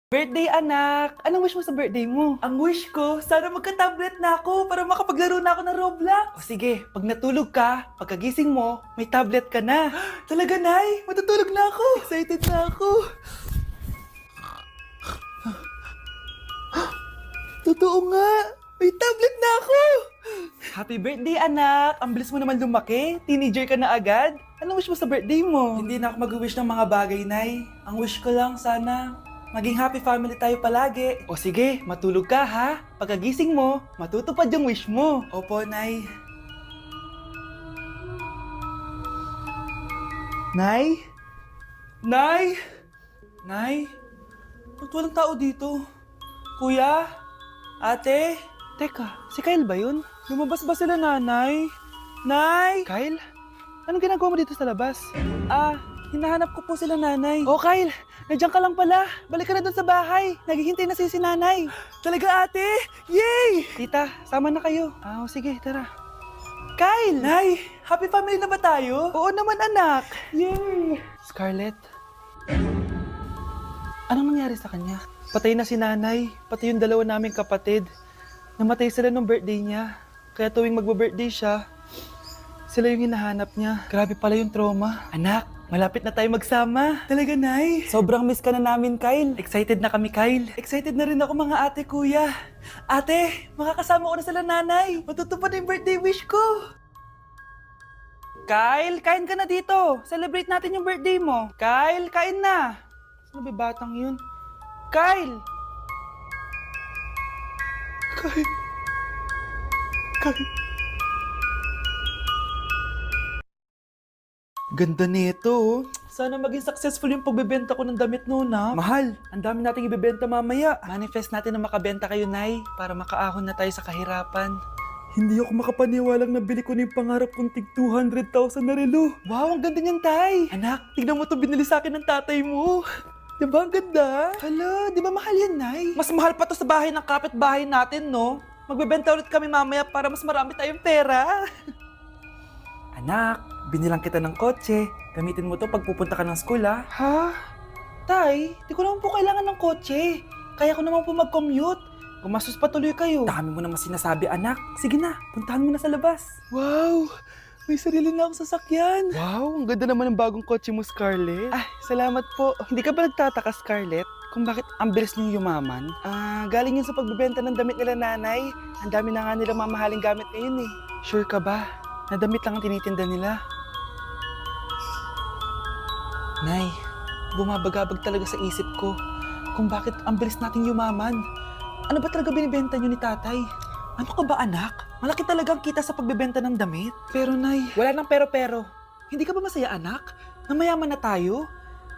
Birthday, anak! Anong wish mo sa birthday mo? Ang wish ko, sana magka-tablet na ako para makapaglaro na ako ng Roblox. O sige, pag natulog ka, pagkagising mo, may tablet ka na. Talaga, Nay? Matutulog na ako. Excited na ako. Totoo nga! May tablet na ako! Happy birthday, anak! Ang bilis mo naman lumaki. Teenager ka na agad. Anong wish mo sa birthday mo? Hindi na ako mag-wish ng mga bagay, Nay. Ang wish ko lang, sana maging happy family tayo palagi. O sige, matulog ka ha. Pagkagising mo, matutupad yung wish mo. Opo, Nay. Nay? Nay? Nay? Ba't walang tao dito? Kuya? Ate? Teka, si Kyle ba yun? Lumabas ba sila, nanay? Nay? Kyle? Anong ginagawa mo dito sa labas? Hinahanap ko po sila, nanay. Oh, Kyle! Nandiyan ka lang pala. Balik ka na doon sa bahay. Naghihintay na si nanay. Talaga, ate? Yay! Tita, sama na kayo. Sige, tara. Kyle! Nay, happy family na ba tayo? Oo naman, anak. Yay! Scarlett, anong nangyari sa kanya? Patay na si nanay, pati yung dalawa naming kapatid. Namatay sila nung birthday niya. Kaya tuwing magbe-birthday siya, sila yung hinahanap niya. Grabe pala yung trauma. Anak, malapit na tayo magsama. Talaga, Nay. Sobrang miss ka na namin, Kyle. Excited na kami, Kyle. Excited na rin ako, mga ate, kuya. Ate, makakasama ko na sila, nanay. Matutupad na yung birthday wish ko. Kyle, kain ka na dito. Celebrate natin yung birthday mo. Kyle, kain na. Sino ba batang yun? Kyle! Kyle! Kyle! Ganda nito, oh. Sana maging successful yung pagbebenta ko ng damit noon, ha? Mahal, ang dami nating ibebenta mamaya. Manifest natin na makabenta kayo, Nay, para makaahon na tayo sa kahirapan. Hindi ako makapaniwalang nabili ko na yung pangarap kong tig 200,000 na relo. Wow, ang ganda niyan, Tay. Anak, tignan mo to, binili sa akin ng tatay mo. Diba ang ganda? Hala, di ba mahal yan, Nay? Mas mahal pa to sa bahay ng kapitbahay natin, no? Magbebenta ulit kami mamaya para mas marami tayong pera. Anak, binilang kita ng kotse. Gamitin mo to pag pupunta ka ng school, ha? Ha? Tay, di ko naman po kailangan ng kotse. Kaya ko naman po mag-commute. Gumastos pa tuloy kayo. Dami mo naman sinasabi, anak. Sige na, puntahan mo na sa labas. Wow! May sarili na akong sasakyan. Wow, ang ganda naman ng bagong kotse mo, Scarlett. Salamat po. Hindi ka ba nagtataka, Scarlett, kung bakit ang bilis niyong yumaman? Galing yun sa pagbebenta ng damit nila, nanay. Ang dami na nga nila mamahaling gamit ngayon, eh. Sure ka ba? Na damit lang ang tinitinda nila? Nay, bumabagabag talaga sa isip ko kung bakit ang bilis nating yumaman. Ano ba talaga binibenta niyo ni tatay? Ano ka ba, anak? Malaki talagang kita sa pagbebenta ng damit. Pero, Nay, wala nang pero-pero. Hindi ka ba masaya, anak? Na mayaman na tayo?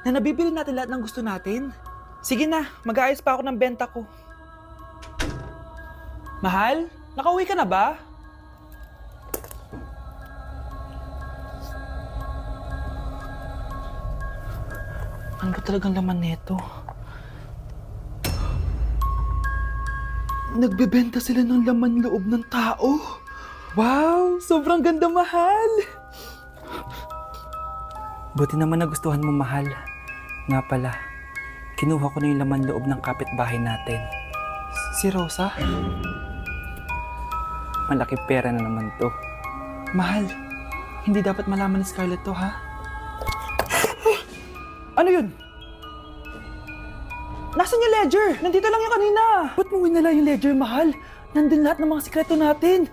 Na nabibili natin lahat ng gusto natin? Sige na, mag-aayos pa ako ng benta ko. Mahal, nakauwi ka na ba? Ano ba talagang laman nito? Nagbebenta sila ng laman loob ng tao. Wow! Sobrang ganda, mahal! Buti naman nagustuhan mo, mahal. Nga pala, kinuha ko na yung laman loob ng kapitbahay natin. Si Rosa? Malaki pera na naman to. Mahal, hindi dapat malaman ni Scarlett to, ha? Ano yun? Nasaan yung ledger? Nandito lang yung kanina. Ba't mo winala yung ledger, mahal? Nandun lahat ng mga sikreto natin.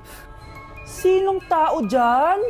Sinong tao dyan?